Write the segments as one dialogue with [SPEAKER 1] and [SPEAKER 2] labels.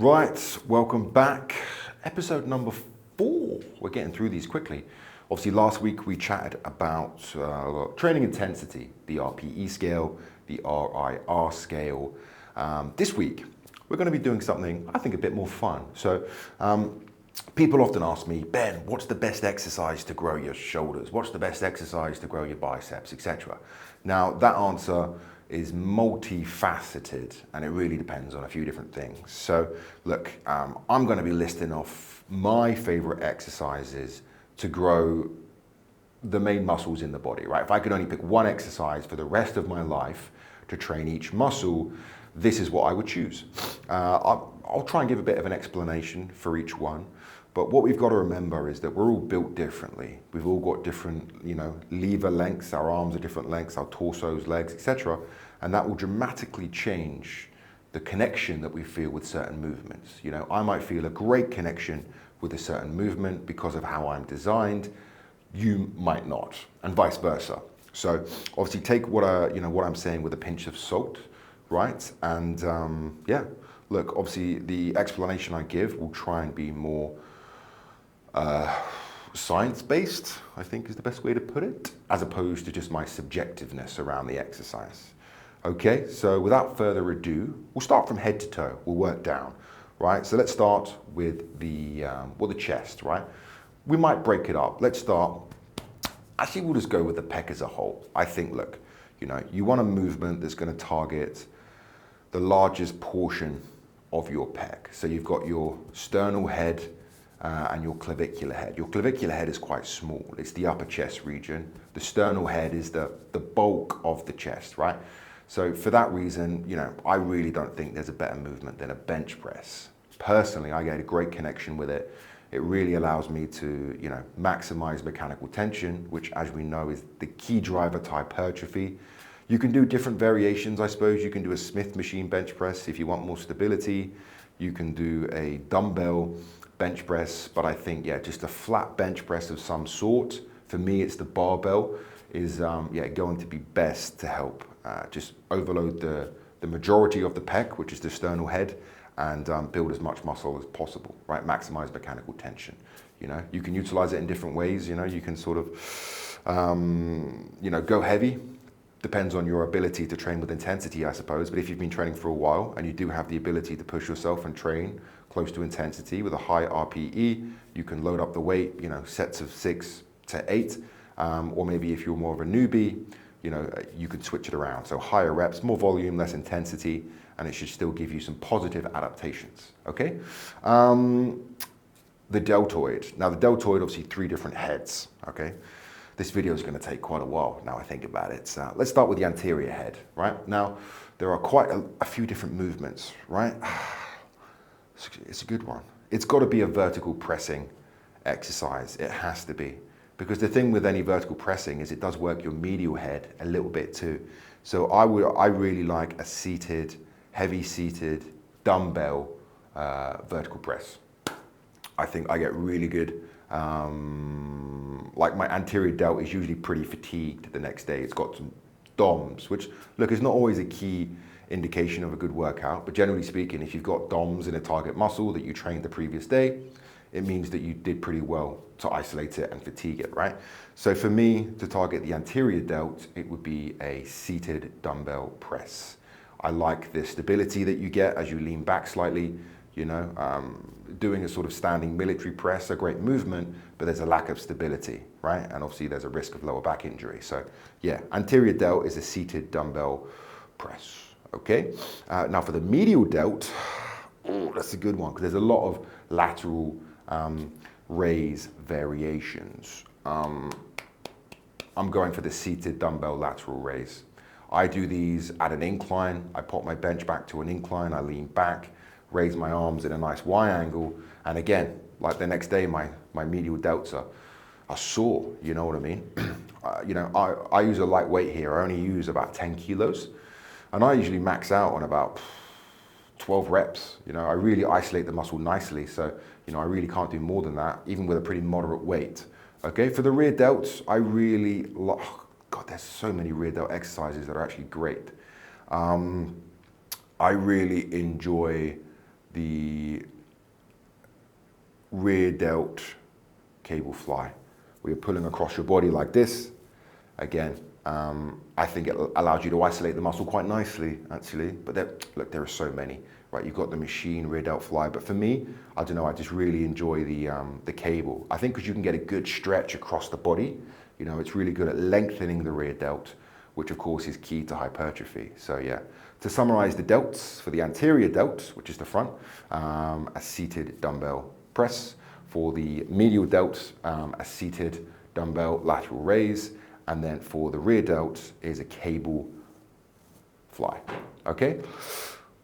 [SPEAKER 1] Right, welcome back. Episode number 4. We're getting through these quickly. Obviously, last week we chatted about training intensity, the RPE scale, the RIR scale. This week, we're going to be doing something, I think, a bit more fun. So, people often ask me, Ben, what's the best exercise to grow your shoulders? What's the best exercise to grow your biceps, etc.? Now, that answer is multifaceted and it really depends on a few different things. So look, I'm going to be listing off my favorite exercises to grow the main muscles in the body, right? If I could only pick one exercise for the rest of my life to train each muscle, this is what I would choose. I'll try and give a bit of an explanation for each one. But what we've got to remember is that we're all built differently. We've all got different, lever lengths, our arms are different lengths, our torsos, legs, etc. And that will dramatically change the connection that we feel with certain movements. I might feel a great connection with a certain movement because of how I'm designed. You might not, and vice versa. So obviously take what I'm saying with a pinch of salt, right? And look, obviously the explanation I give will try and be more science-based, I think is the best way to put it, as opposed to just my subjectiveness around the exercise. Okay, so without further ado, we'll start from head to toe. We'll work down, right? So let's start with the chest, right? We might break it up. Let's start. Actually, we'll just go with the pec as a whole. I think, look, you want a movement that's going to target the largest portion of your pec. So you've got your sternal head and your clavicular head. Your clavicular head is quite small. It's the upper chest region. The sternal head is the bulk of the chest, right? So for that reason, I really don't think there's a better movement than a bench press. Personally, I get a great connection with it. It really allows me to, maximize mechanical tension, which, as we know, is the key driver to hypertrophy. You can do different variations, I suppose. You can do a Smith machine bench press if you want more stability. You can do a dumbbell bench press, but I think, just a flat bench press of some sort. For me, it's the barbell is, going to be best to help just overload the majority of the pec, which is the sternal head, and build as much muscle as possible, right? Maximize mechanical tension. You can utilize it in different ways. You can sort of, go heavy. Depends on your ability to train with intensity, I suppose. But if you've been training for a while and you do have the ability to push yourself and train close to intensity with a high RPE, you can load up the weight, sets of 6 to 8. Or maybe if you're more of a newbie, you could switch it around. So higher reps, more volume, less intensity, and it should still give you some positive adaptations, okay? The deltoid. Now the deltoid, obviously 3 different heads, okay? This video is going to take quite a while now I think about it. So let's start with the anterior head, right? Now, there are quite a few different movements, right? It's a good one. It's got to be a vertical pressing exercise. It has to be. Because the thing with any vertical pressing is it does work your medial head a little bit too. So I really like a seated, heavy seated dumbbell vertical press. I think I get really good. Like my anterior delt is usually pretty fatigued the next day. It's got some DOMs, which look is not always a key indication of a good workout, but generally speaking, if you've got DOMs in a target muscle that you trained the previous day, it means that you did pretty well to isolate it and fatigue it, right? So for me, to target the anterior delt, it would be a seated dumbbell press. I like the stability that you get as you lean back slightly, doing a sort of standing military press, a great movement, but there's a lack of stability, right? And obviously there's a risk of lower back injury. So yeah, anterior delt is a seated dumbbell press, okay? Now for the medial delt, that's a good one, because there's a lot of lateral raise variations. I'm going for the seated dumbbell lateral raise. I do these at an incline. I pop my bench back to an incline, I lean back, raise my arms in a nice Y angle, and again, like the next day, my medial delts are sore, you know what I mean? I use a light weight here. I only use about 10 kilos, and I usually max out on about 12 reps. I really isolate the muscle nicely, so I really can't do more than that, even with a pretty moderate weight. Okay, for the rear delts, I really God, there's so many rear delt exercises that are actually great. I really enjoy the rear delt cable fly, where you're pulling across your body like this. Again, I think it allows you to isolate the muscle quite nicely, actually. But look, there are so many, right? You've got the machine rear delt fly, but for me, I don't know, I just really enjoy the cable. I think because you can get a good stretch across the body, you know, it's really good at lengthening the rear delt, which of course is key to hypertrophy. So yeah, to summarize the delts, for the anterior delt, which is the front, a seated dumbbell press. For the medial delt, a seated dumbbell lateral raise. And then for the rear delt is a cable fly. Okay,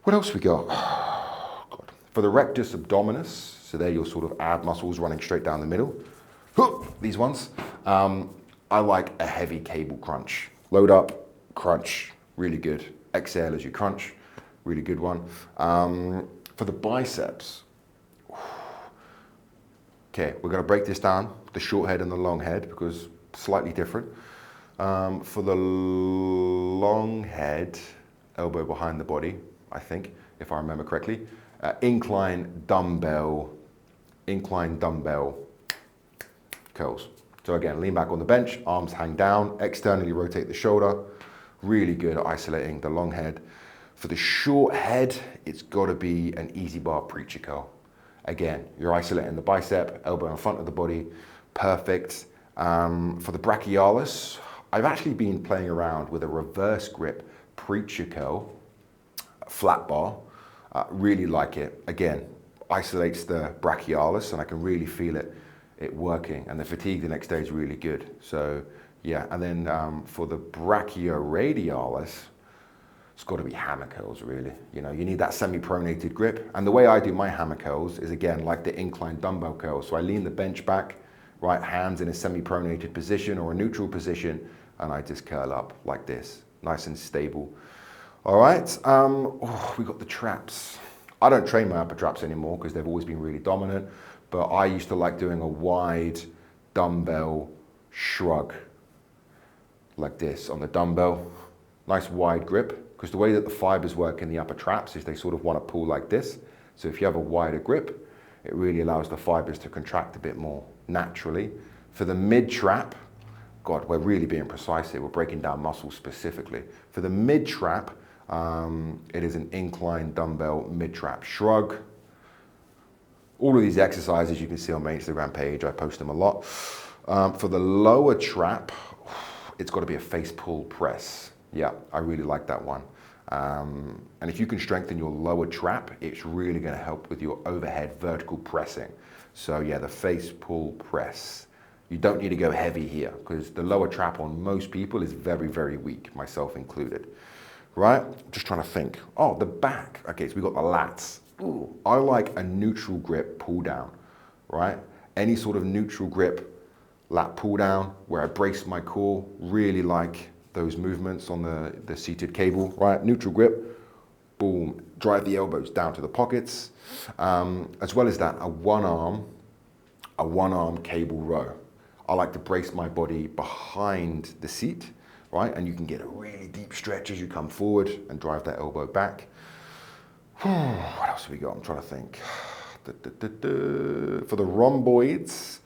[SPEAKER 1] what else we got? Oh, God. For the rectus abdominis, so they're your sort of ab muscles running straight down the middle. These ones, I like a heavy cable crunch. Load up, crunch, really good. Exhale as you crunch, really good one. For the biceps, okay, we're going to break this down, the short head and the long head, because slightly different. For the long head, elbow behind the body, I think, if I remember correctly, incline dumbbell curls. So again, lean back on the bench, arms hang down, externally rotate the shoulder. Really good at isolating the long head. For the short head, it's got to be an easy bar preacher curl. Again, you're isolating the bicep, elbow in front of the body, perfect. For the brachialis, I've actually been playing around with a reverse grip preacher curl, flat bar. Really like it. Again, isolates the brachialis, and I can really feel it working. And the fatigue the next day is really good. So yeah, and then for the brachioradialis, it's got to be hammer curls, really. You know, you need that semi-pronated grip. And the way I do my hammer curls is, again, like the incline dumbbell curls. So I lean the bench back, right hands in a semi-pronated position or a neutral position, and I just curl up like this, nice and stable. All right, we got the traps. I don't train my upper traps anymore because they've always been really dominant, but I used to like doing a wide dumbbell shrug like this on the dumbbell. Nice wide grip, because the way that the fibers work in the upper traps is they sort of want to pull like this. So if you have a wider grip, it really allows the fibers to contract a bit more naturally. For the mid trap, God, we're really being precise here. We're breaking down muscles specifically. For the mid trap, it is an incline dumbbell mid trap shrug. All of these exercises you can see on my Instagram page. I post them a lot. For the lower trap, it's got to be a face pull press. Yeah, I really like that one. And if you can strengthen your lower trap, it's really going to help with your overhead vertical pressing. So yeah, the face pull press. You don't need to go heavy here because the lower trap on most people is very, very weak, myself included. Right? Just trying to think. Oh, the back. Okay, so we got the lats. Ooh, I like a neutral grip pull down, right? Any sort of neutral grip lat pull down where I brace my core. Really like those movements on the seated cable, right? Neutral grip, boom, drive the elbows down to the pockets. As well as that, a one arm cable row. I like to brace my body behind the seat, right? And you can get a really deep stretch as you come forward and drive that elbow back. What else have we got? I'm trying to think. For the rhomboids,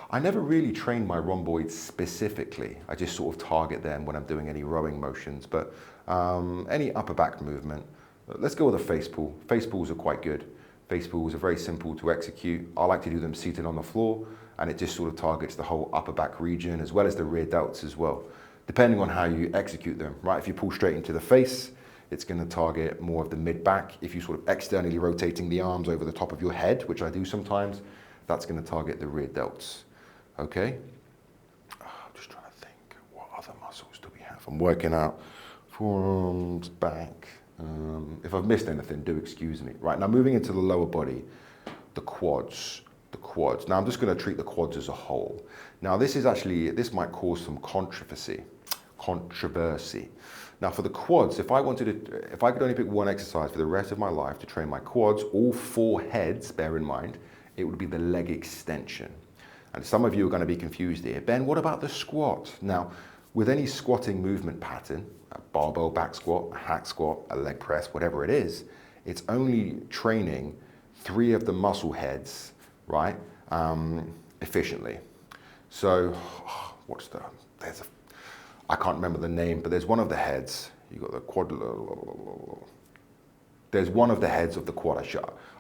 [SPEAKER 1] I never really train my rhomboids specifically. I just sort of target them when I'm doing any rowing motions, but any upper back movement. Let's go with a face pull. Face pulls are quite good. Face pulls are very simple to execute. I like to do them seated on the floor, and it just sort of targets the whole upper back region as well as the rear delts as well, depending on how you execute them, right? If you pull straight into the face, it's going to target more of the mid back. If you sort of externally rotating the arms over the top of your head, which I do sometimes, that's going to target the rear delts. Okay? I'm just trying to think, what other muscles do we have? I'm working out forearms, back. If I've missed anything, do excuse me. Right, now moving into the lower body, the quads. Now I'm just going to treat the quads as a whole. Now this might cause some controversy. Now for the quads, if I could only pick one exercise for the rest of my life to train my quads, all four heads, bear in mind, it would be the leg extension. And some of you are going to be confused here. Ben, what about the squat? Now, with any squatting movement pattern, a barbell back squat, a hack squat, a leg press, whatever it is, it's only training 3 of the muscle heads, right, efficiently. So, I can't remember the name, but there's one of the heads. You got the quad. There's one of the heads of the quad.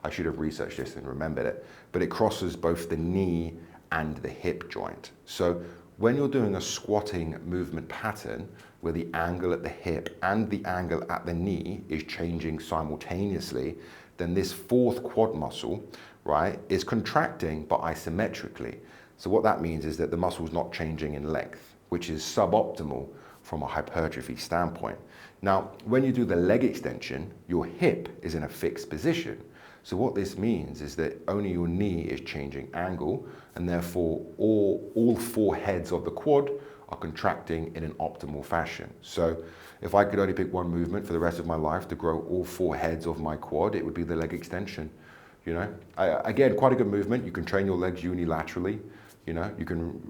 [SPEAKER 1] I should have researched this and remembered it. But it crosses both the knee and the hip joint. So when you're doing a squatting movement pattern where the angle at the hip and the angle at the knee is changing simultaneously, then this 4th quad muscle, right, is contracting but isometrically. So what that means is that the muscle is not changing in length, which is suboptimal from a hypertrophy standpoint. Now, when you do the leg extension, your hip is in a fixed position. So what this means is that only your knee is changing angle, and therefore all 4 heads of the quad are contracting in an optimal fashion. So if I could only pick one movement for the rest of my life to grow all 4 heads of my quad, it would be the leg extension. You know, again, quite a good movement. You can train your legs unilaterally. You know, you can,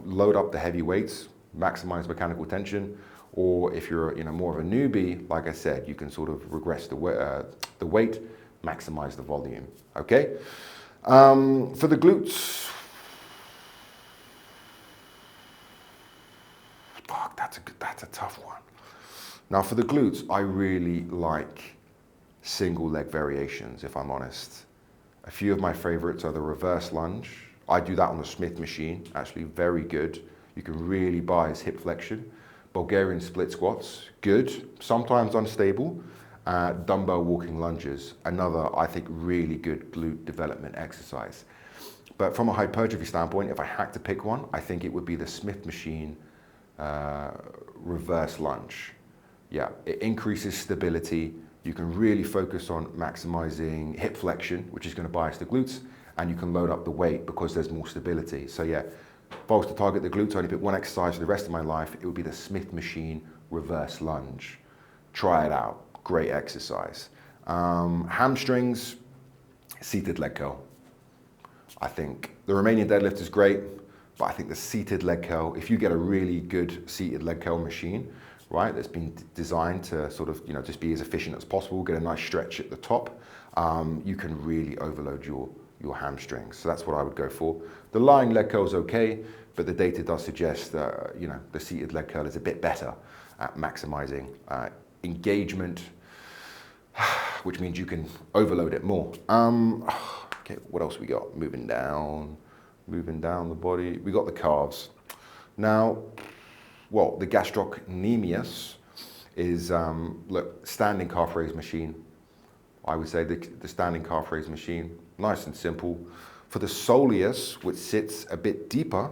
[SPEAKER 1] load up the heavy weights, maximize mechanical tension, or if you're, more of a newbie, like I said, you can sort of regress the weight, maximize the volume. Okay. For the glutes, fuck, that's a tough one. Now for the glutes, I really like single leg variations, if I'm honest. A few of my favorites are the reverse lunge. I do that on the Smith machine, actually very good. You can really bias hip flexion. Bulgarian split squats, good, sometimes unstable. Dumbbell walking lunges, another, I think, really good glute development exercise. But from a hypertrophy standpoint, if I had to pick one, I think it would be the Smith machine reverse lunge. Yeah, it increases stability. You can really focus on maximizing hip flexion, which is going to bias the glutes, and you can load up the weight because there's more stability. So yeah, if I was to target the glutes, I only pick one exercise for the rest of my life, it would be the Smith machine reverse lunge. Try it out, great exercise. Hamstrings, seated leg curl. I think the Romanian deadlift is great, but I think the seated leg curl, if you get a really good seated leg curl machine, right, that's been designed to sort of, just be as efficient as possible, get a nice stretch at the top, you can really overload your hamstrings. So that's what I would go for. The lying leg curl is okay, but the data does suggest that, the seated leg curl is a bit better at maximizing engagement, which means you can overload it more. Okay, what else we got? Moving down the body. We got the calves. Now, well, the gastrocnemius is, look, standing calf raise machine. I would say the standing calf raise machine, nice and simple. For the soleus, which sits a bit deeper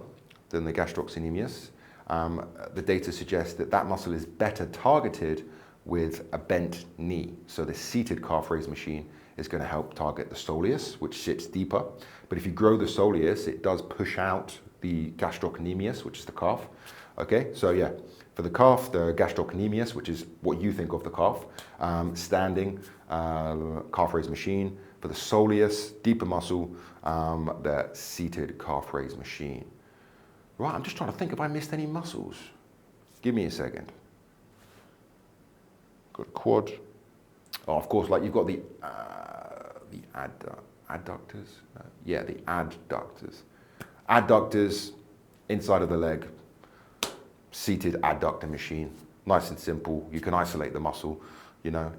[SPEAKER 1] than the gastrocnemius, the data suggests that that muscle is better targeted with a bent knee. So the seated calf raise machine is going to help target the soleus, which sits deeper. But if you grow the soleus, it does push out the gastrocnemius, which is the calf. Okay, so yeah, for the calf, the gastrocnemius, which is what you think of the calf, standing calf raise machine. For the soleus, deeper muscle, the seated calf raise machine. Right, I'm just trying to think if I missed any muscles. Give me a second. Got quad. Oh, of course, like you've got the adductors. Yeah, the adductors. Adductors, inside of the leg, seated adductor machine. Nice and simple. You can isolate the muscle,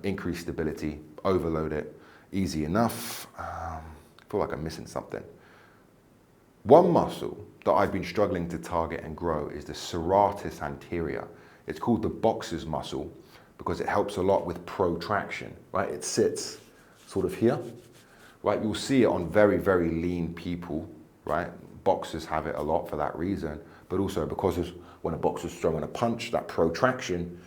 [SPEAKER 1] increase stability, overload it. Easy enough. I feel like I'm missing something. One muscle that I've been struggling to target and grow is the serratus anterior. It's called the boxer's muscle because it helps a lot with protraction, right? It sits sort of here, right? You'll see it on very, very lean people, right? Boxers have it a lot for that reason, but also because of when a boxer's throwing a punch, that protraction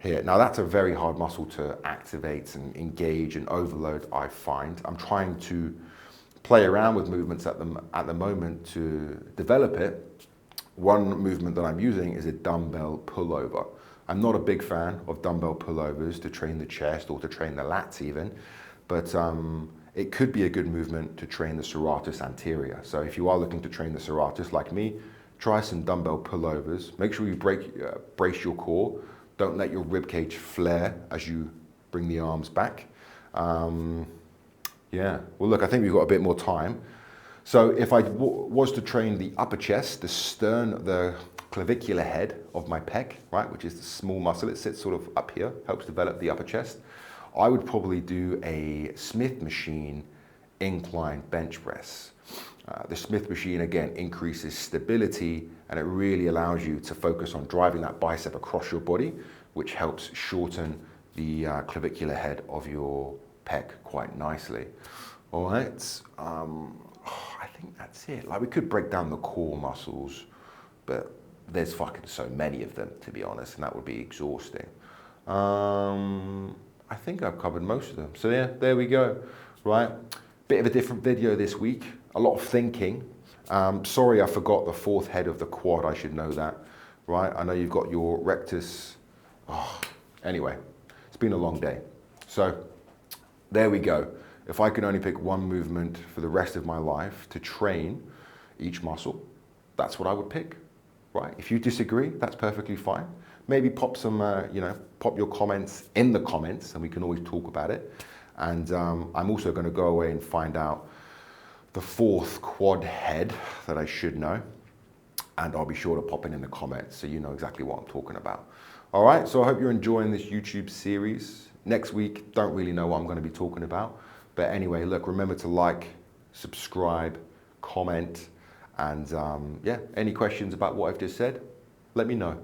[SPEAKER 1] here. Now that's a very hard muscle to activate and engage and overload, I find. I'm trying to play around with movements at the moment to develop it. One movement that I'm using is a dumbbell pullover. I'm not a big fan of dumbbell pullovers to train the chest or to train the lats even, but it could be a good movement to train the serratus anterior. So if you are looking to train the serratus like me, try some dumbbell pullovers. Make sure you brace your core. Don't let your rib cage flare as you bring the arms back. Yeah. Well, look, I think we've got a bit more time. So if I was to train the upper chest, the stern, the clavicular head of my pec, right, which is the small muscle, it sits sort of up here, helps develop the upper chest, I would probably do a Smith machine incline bench press. The Smith machine, again, increases stability and it really allows you to focus on driving that bicep across your body, which helps shorten the clavicular head of your pec quite nicely. All right, I think that's it. Like, we could break down the core muscles, but there's fucking so many of them, to be honest, and that would be exhausting. I think I've covered most of them. So yeah, there we go, right? Bit of a different video this week, a lot of thinking. Sorry I forgot the fourth head of the quad, I should know that, right? I know you've got your rectus. Oh, anyway, it's been a long day. So there we go. If I could only pick one movement for the rest of my life to train each muscle, that's what I would pick, right? If you disagree, that's perfectly fine. Maybe pop some, pop your comments in the comments and we can always talk about it. And I'm also going to go away and find out the fourth quad head that I should know. And I'll be sure to pop it in the comments so you know exactly what I'm talking about. All right, so I hope you're enjoying this YouTube series. Next week, don't really know what I'm going to be talking about. But anyway, look, remember to like, subscribe, comment, and yeah, any questions about what I've just said, let me know.